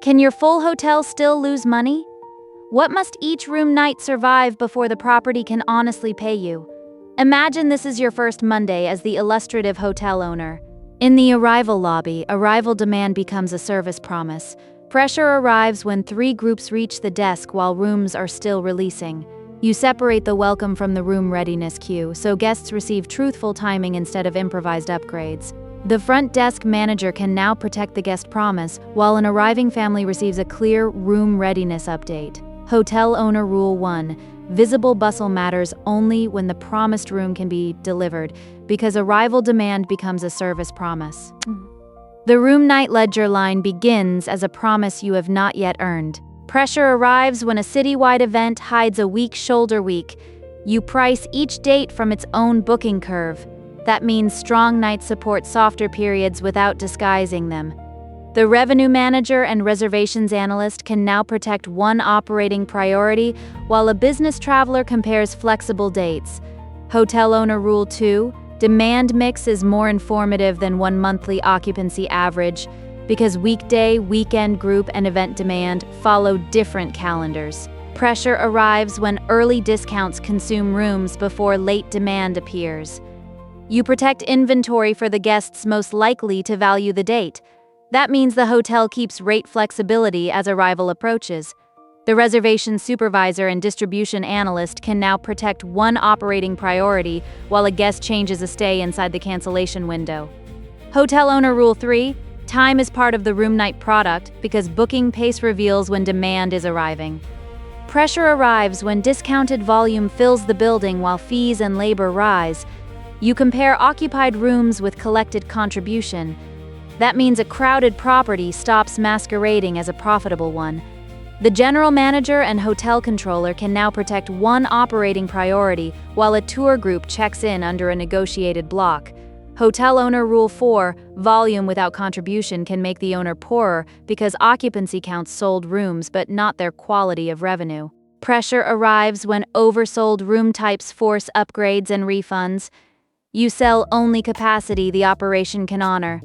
Can your full hotel still lose money? What must each room night survive before the property can honestly pay you? Imagine this is your first Monday as the illustrative hotel owner. In the arrival lobby, arrival demand becomes a service promise. Pressure arrives when 3 groups reach the desk while rooms are still releasing. You separate the welcome from the room readiness queue, so guests receive truthful timing instead of improvised upgrades. The front desk manager can now protect the guest promise, while an arriving family receives a clear room readiness update. Hotel owner Rule 1. Visible bustle matters only when the promised room can be delivered, because arrival demand becomes a service promise. The room night ledger line begins as a promise you have not yet earned. Pressure arrives when a citywide event hides a weak shoulder week. You price each date from its own booking curve. That means strong nights support softer periods without disguising them. The revenue manager and reservations analyst can now protect one operating priority, while a business traveler compares flexible dates. Hotel owner Rule 2. Demand mix is more informative than one monthly occupancy average, because weekday, weekend group, and event demand follow different calendars. Pressure arrives when early discounts consume rooms before late demand appears. You protect inventory for the guests most likely to value the date. That means the hotel keeps rate flexibility as arrival approaches. The reservation supervisor and distribution analyst can now protect one operating priority while a guest changes a stay inside the cancellation window. Hotel owner Rule 3. Time is part of the room night product because booking pace reveals when demand is arriving. Pressure arrives when discounted volume fills the building while fees and labor rise. You compare occupied rooms with collected contribution. That means a crowded property stops masquerading as a profitable one. The general manager and hotel controller can now protect one operating priority while a tour group checks in under a negotiated block. Hotel owner Rule 4. Volume without contribution can make the owner poorer because occupancy counts sold rooms but not their quality of revenue. Pressure arrives when oversold room types force upgrades and refunds. You sell only capacity the operation can honor.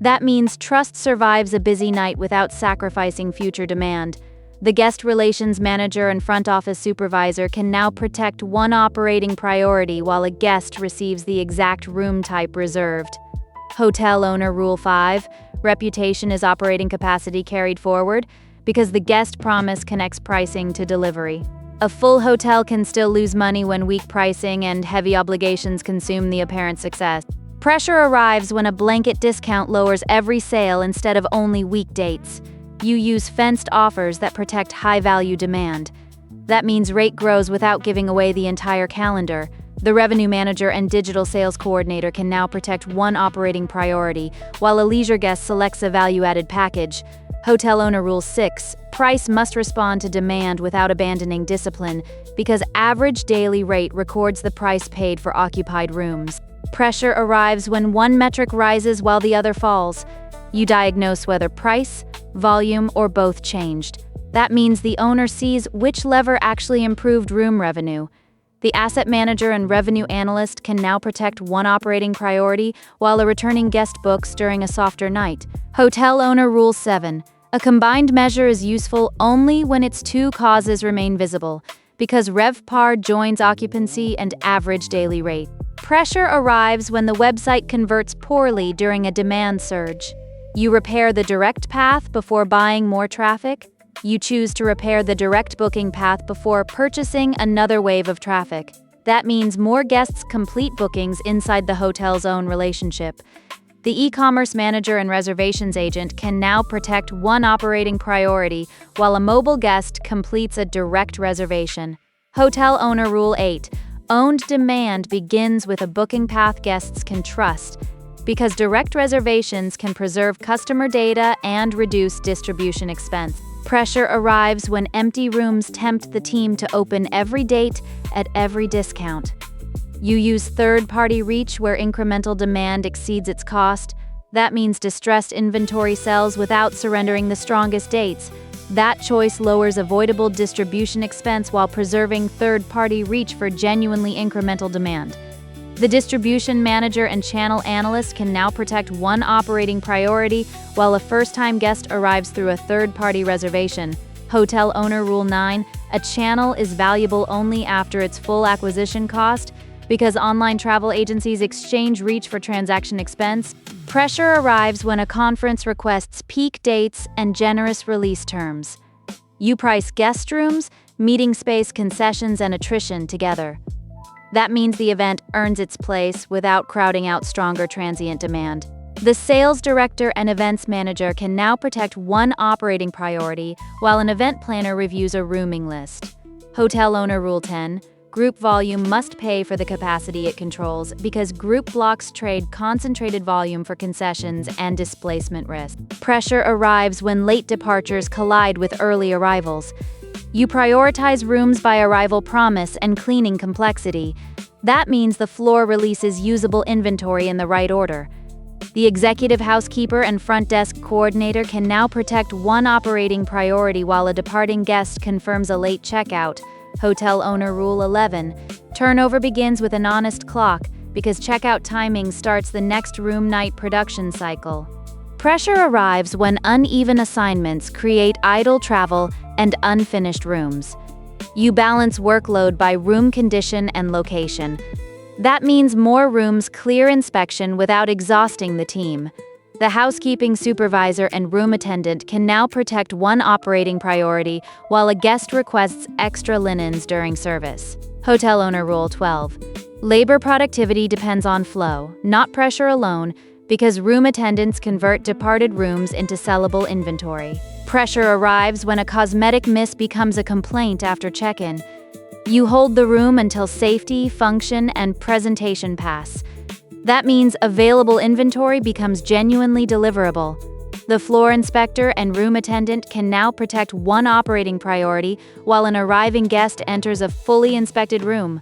That means trust survives a busy night without sacrificing future demand. The guest relations manager and front office supervisor can now protect one operating priority while a guest receives the exact room type reserved. Hotel owner Rule 5. Reputation is operating capacity carried forward because the guest promise connects pricing to delivery. A full hotel can still lose money when weak pricing and heavy obligations consume the apparent success. Pressure arrives when a blanket discount lowers every sale instead of only week dates. You use fenced offers that protect high-value demand. That means rate grows without giving away the entire calendar. The revenue manager and digital sales coordinator can now protect one operating priority, while a leisure guest selects a value-added package. Hotel owner Rule 6. Price must respond to demand without abandoning discipline, because average daily rate records the price paid for occupied rooms. Pressure arrives when one metric rises while the other falls. You diagnose whether price, volume, or both changed. That means the owner sees which lever actually improved room revenue. The asset manager and revenue analyst can now protect one operating priority while a returning guest books during a softer night. Hotel owner Rule 7. A combined measure is useful only when its two causes remain visible, because RevPAR joins occupancy and average daily rate. Pressure arrives when the website converts poorly during a demand surge. You repair the direct path before buying more traffic. You choose to repair the direct booking path before purchasing another wave of traffic. That means more guests complete bookings inside the hotel's own relationship. The e-commerce manager and reservations agent can now protect one operating priority while a mobile guest completes a direct reservation. Hotel owner Rule 8. Owned demand begins with a booking path guests can trust, because direct reservations can preserve customer data and reduce distribution expense. Pressure arrives when empty rooms tempt the team to open every date at every discount. You use third-party reach where incremental demand exceeds its cost. That means distressed inventory sells without surrendering the strongest dates. That choice lowers avoidable distribution expense while preserving third-party reach for genuinely incremental demand. The distribution manager and channel analyst can now protect one operating priority while a first-time guest arrives through a third-party reservation. Hotel Owner Rule 9: a channel is valuable only after its full acquisition cost. Because online travel agencies exchange reach for transaction expense, pressure arrives when a conference requests peak dates and generous release terms. You price guest rooms, meeting space, concessions, and attrition together. That means the event earns its place without crowding out stronger transient demand. The sales director and events manager can now protect one operating priority while an event planner reviews a rooming list. Hotel Owner Rule 10: group volume must pay for the capacity it controls because group blocks trade concentrated volume for concessions and displacement risk. Pressure arrives when late departures collide with early arrivals. You prioritize rooms by arrival promise and cleaning complexity. That means the floor releases usable inventory in the right order. The executive housekeeper and front desk coordinator can now protect one operating priority while a departing guest confirms a late checkout. Hotel Owner Rule 11: turnover begins with an honest clock because checkout timing starts the next room night production cycle. Pressure arrives when uneven assignments create idle travel and unfinished rooms. You balance workload by room condition and location. That means more rooms clear inspection without exhausting the team. The housekeeping supervisor and room attendant can now protect one operating priority while a guest requests extra linens during service. Hotel Owner Rule 12: labor productivity depends on flow, not pressure alone, because room attendants convert departed rooms into sellable inventory. Pressure arrives when a cosmetic miss becomes a complaint after check-in. You hold the room until safety, function, and presentation pass. That means available inventory becomes genuinely deliverable. The floor inspector and room attendant can now protect one operating priority while an arriving guest enters a fully inspected room.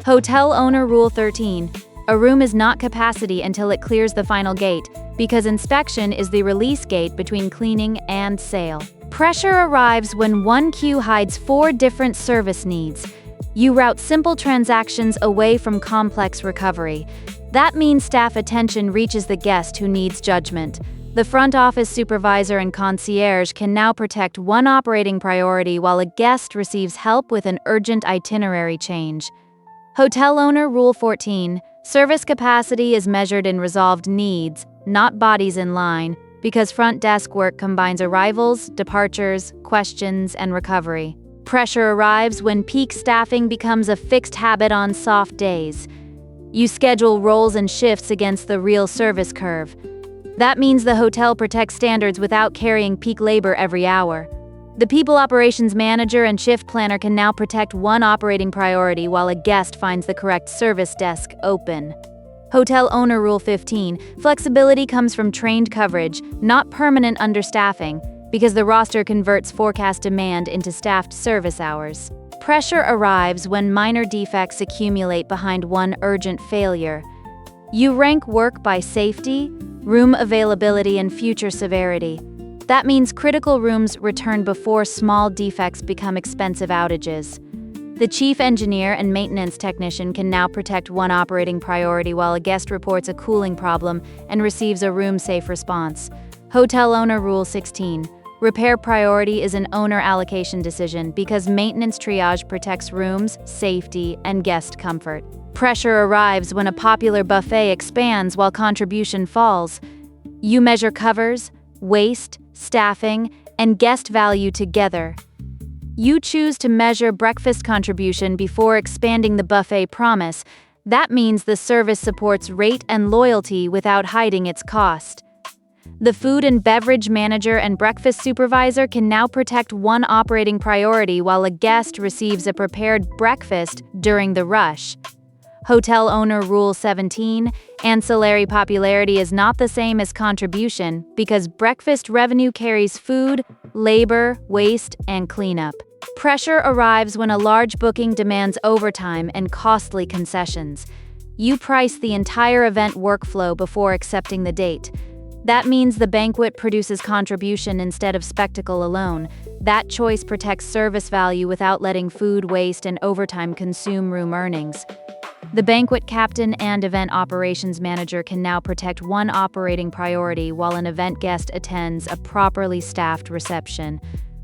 Hotel Owner Rule 13: a room is not capacity until it clears the final gate, because inspection is the release gate between cleaning and sale. Pressure arrives when one queue hides 4 different service needs. You route simple transactions away from complex recovery. That means staff attention reaches the guest who needs judgment. The front office supervisor and concierge can now protect one operating priority while a guest receives help with an urgent itinerary change. Hotel Owner Rule 14: service capacity is measured in resolved needs, not bodies in line, because front desk work combines arrivals, departures, questions, and recovery. Pressure arrives when peak staffing becomes a fixed habit on soft days. You schedule roles and shifts against the real service curve. That means the hotel protects standards without carrying peak labor every hour. The people operations manager and shift planner can now protect one operating priority while a guest finds the correct service desk open. Hotel Owner Rule 15: flexibility comes from trained coverage, not permanent understaffing, because the roster converts forecast demand into staffed service hours. Pressure arrives when minor defects accumulate behind one urgent failure. You rank work by safety, room availability, and future severity. That means critical rooms return before small defects become expensive outages. The chief engineer and maintenance technician can now protect one operating priority while a guest reports a cooling problem and receives a room-safe response. Hotel Owner Rule 16: repair priority is an owner allocation decision because maintenance triage protects rooms, safety, and guest comfort. Pressure arrives when a popular buffet expands while contribution falls. You measure covers, waste, staffing, and guest value together. You choose to measure breakfast contribution before expanding the buffet promise. That means the service supports rate and loyalty without hiding its cost. The food and beverage manager and breakfast supervisor can now protect one operating priority while a guest receives a prepared breakfast during the rush. Hotel Owner Rule 17: ancillary popularity is not the same as contribution because breakfast revenue carries food, labor, waste, and cleanup. Pressure arrives when a large booking demands overtime and costly concessions. You price the entire event workflow before accepting the date. That means the banquet produces contribution instead of spectacle alone. That choice protects service value without letting food waste and overtime consume room earnings. The banquet captain and event operations manager can now protect one operating priority while an event guest attends a properly staffed reception.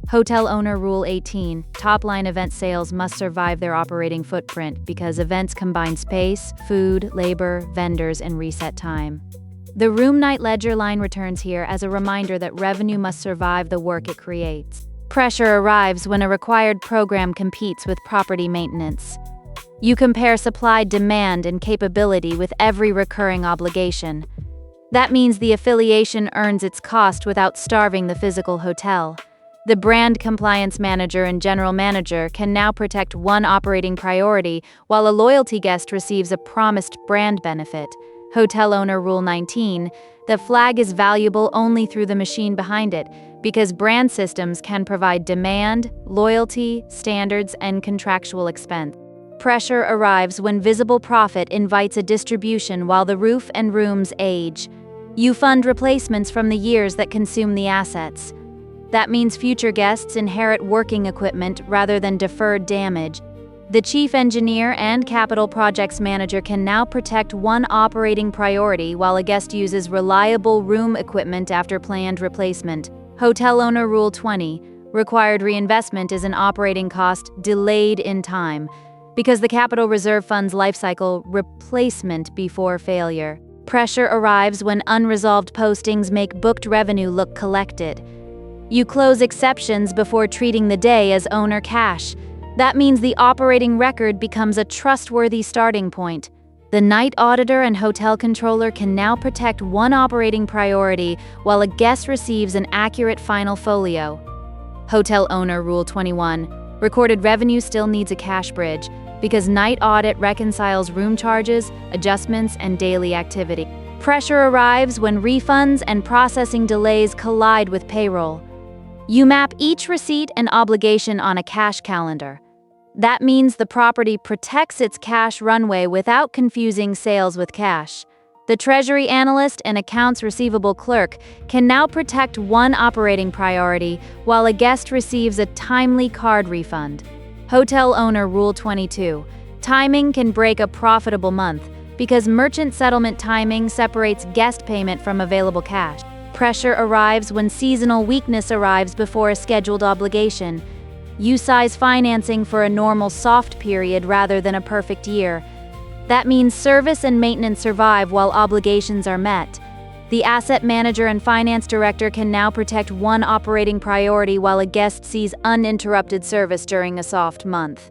Hotel Owner Rule 18: top-line event sales must survive their operating footprint because events combine space, food, labor, vendors, and reset time. The room night ledger line returns here as a reminder that revenue must survive the work it creates. Pressure arrives when a required program competes with property maintenance. You compare supply, demand, and capability with every recurring obligation. That means the affiliation earns its cost without starving the physical hotel. The brand compliance manager and general manager can now protect one operating priority while a loyalty guest receives a promised brand benefit. Hotel Owner Rule 19: the flag is valuable only through the machine behind it, because brand systems can provide demand, loyalty, standards, and contractual expense. Pressure arrives when visible profit invites a distribution while the roof and rooms age. You fund replacements from the years that consume the assets. That means future guests inherit working equipment rather than deferred damage. The chief engineer and capital projects manager can now protect one operating priority while a guest uses reliable room equipment after planned replacement. Hotel Owner Rule 20: required reinvestment is an operating cost delayed in time, because the capital reserve funds lifecycle replacement before failure. Pressure arrives when unresolved postings make booked revenue look collected. You close exceptions before treating the day as owner cash. That means the operating record becomes a trustworthy starting point. The night auditor and hotel controller can now protect one operating priority while a guest receives an accurate final folio. Hotel Owner Rule 21: recorded revenue still needs a cash bridge, because night audit reconciles room charges, adjustments, and daily activity. Pressure arrives when refunds and processing delays collide with payroll. You map each receipt and obligation on a cash calendar. That means the property protects its cash runway without confusing sales with cash. The treasury analyst and accounts receivable clerk can now protect one operating priority while a guest receives a timely card refund. Hotel Owner Rule 22: timing can break a profitable month because merchant settlement timing separates guest payment from available cash. Pressure arrives when seasonal weakness arrives before a scheduled obligation. You size financing for a normal soft period rather than a perfect year. That means service and maintenance survive while obligations are met. The asset manager and finance director can now protect one operating priority while a guest sees uninterrupted service during a soft month.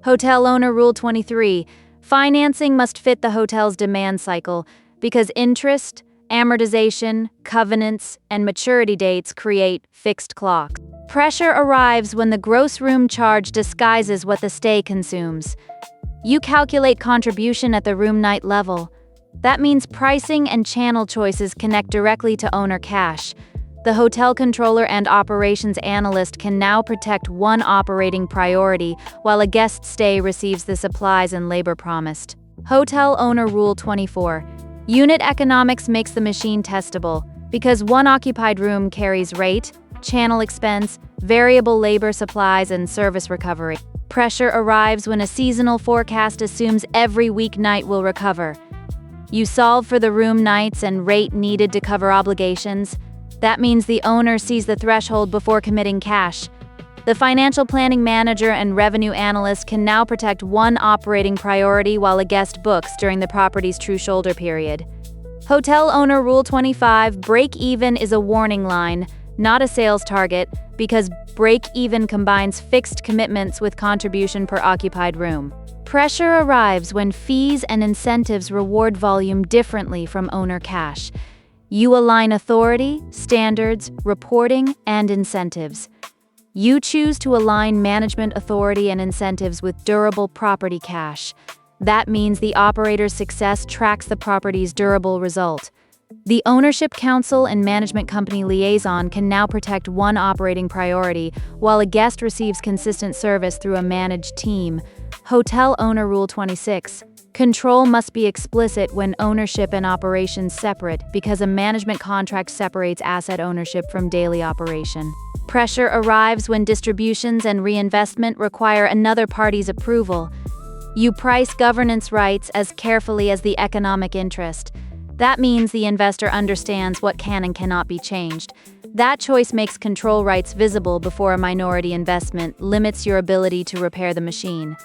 Hotel Owner Rule 23: financing must fit the hotel's demand cycle because interest, amortization, covenants, and maturity dates create fixed clocks. Pressure arrives when the gross room charge disguises what the stay consumes. You calculate contribution at the room night level. That means pricing and channel choices connect directly to owner cash. The hotel controller and operations analyst can now protect one operating priority while a guest stay receives the supplies and labor promised. Hotel Owner Rule 24: unit economics makes the machine testable because one occupied room carries rate, channel expense, variable labor supplies, and service recovery. Pressure arrives when a seasonal forecast assumes every weeknight will recover. You solve for the room nights and rate needed to cover obligations. That means the owner sees the threshold before committing cash. The financial planning manager and revenue analyst can now protect one operating priority while a guest books during the property's true shoulder period. Hotel Owner Rule 25: break-even is a warning line, not a sales target, because break-even combines fixed commitments with contribution per occupied room. Pressure arrives when fees and incentives reward volume differently from owner cash. You align authority, standards, reporting, and incentives. You choose to align management authority and incentives with durable property cash. That means the operator's success tracks the property's durable result. The ownership council and management company liaison can now protect one operating priority while a guest receives consistent service through a managed team. Hotel Owner Rule 26: control must be explicit when ownership and operations separate because a management contract separates asset ownership from daily operation. Pressure arrives when distributions and reinvestment require another party's approval. You price governance rights as carefully as the economic interest. That means the investor understands what can and cannot be changed. That choice makes control rights visible before a minority investment limits your ability to repair the machine.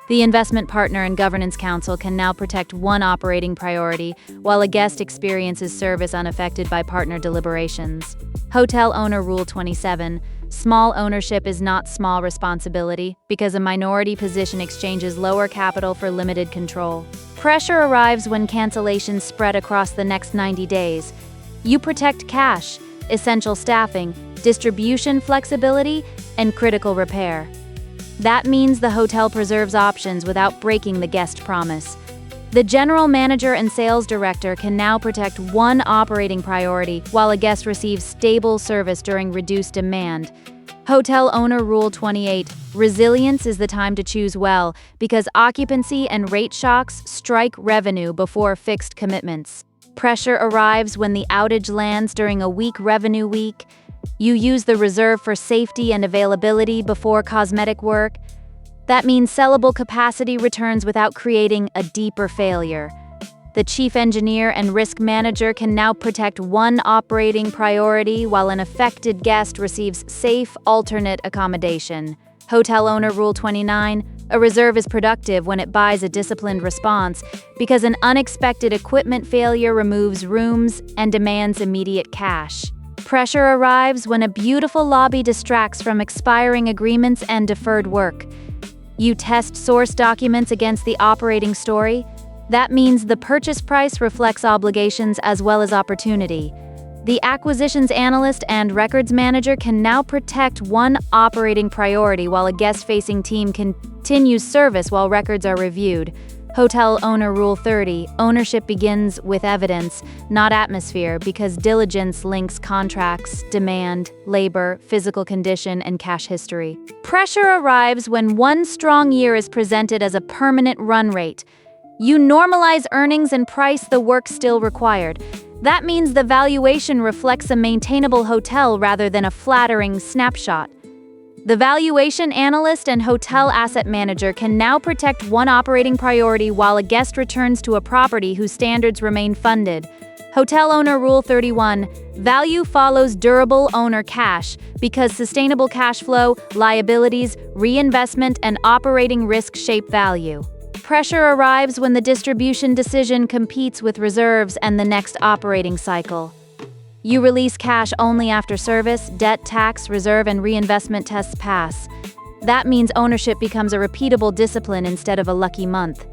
The investment partner and governance council can now protect one operating priority, while a guest experiences service unaffected by partner deliberations. Hotel Owner Rule 27. Small ownership is not small responsibility, because a minority position exchanges lower capital for limited control. Pressure arrives when cancellations spread across the next 90 days. You protect cash, essential staffing, distribution flexibility, and critical repair. That means the hotel preserves options without breaking the guest promise. The general manager and sales director can now protect one operating priority while a guest receives stable service during reduced demand. Hotel Owner Rule 28. Resilience is the time to choose well, because occupancy and rate shocks strike revenue before fixed commitments. Pressure arrives when the outage lands during a weak revenue week. You use the reserve for safety and availability before cosmetic work. That means sellable capacity returns without creating a deeper failure. The chief engineer and risk manager can now protect one operating priority while an affected guest receives safe alternate accommodation. Hotel Owner Rule 29. A reserve is productive when it buys a disciplined response, because an unexpected equipment failure removes rooms and demands immediate cash. Pressure arrives when a beautiful lobby distracts from expiring agreements and deferred work. You test source documents against the operating story. That means the purchase price reflects obligations as well as opportunity. The acquisitions analyst and records manager can now protect one operating priority while a guest-facing team continues service while records are reviewed. Hotel Owner Rule 30. Ownership begins with evidence, not atmosphere, because diligence links contracts, demand, labor, physical condition, and cash history. Pressure arrives when one strong year is presented as a permanent run rate. You normalize earnings and price the work still required. That means the valuation reflects a maintainable hotel rather than a flattering snapshot. The valuation analyst and hotel asset manager can now protect one operating priority while a guest returns to a property whose standards remain funded. Hotel Owner Rule 31. Value follows durable owner cash, because sustainable cash flow, liabilities, reinvestment, and operating risk shape value. Pressure arrives when the distribution decision competes with reserves and the next operating cycle. You release cash only after service, debt, tax, reserve, and reinvestment tests pass. That means ownership becomes a repeatable discipline instead of a lucky month.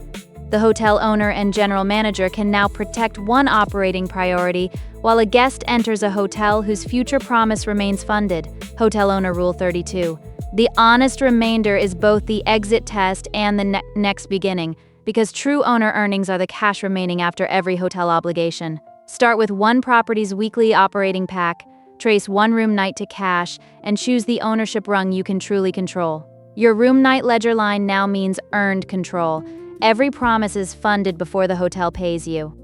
The hotel owner and general manager can now protect one operating priority while a guest enters a hotel whose future promise remains funded. Hotel Owner Rule 32. The honest remainder is both the exit test and the next beginning, because true owner earnings are the cash remaining after every hotel obligation. Start with one property's weekly operating pack, trace one room night to cash, and choose the ownership rung you can truly control. Your room night ledger line now means earned control. Every promise is funded before the hotel pays you.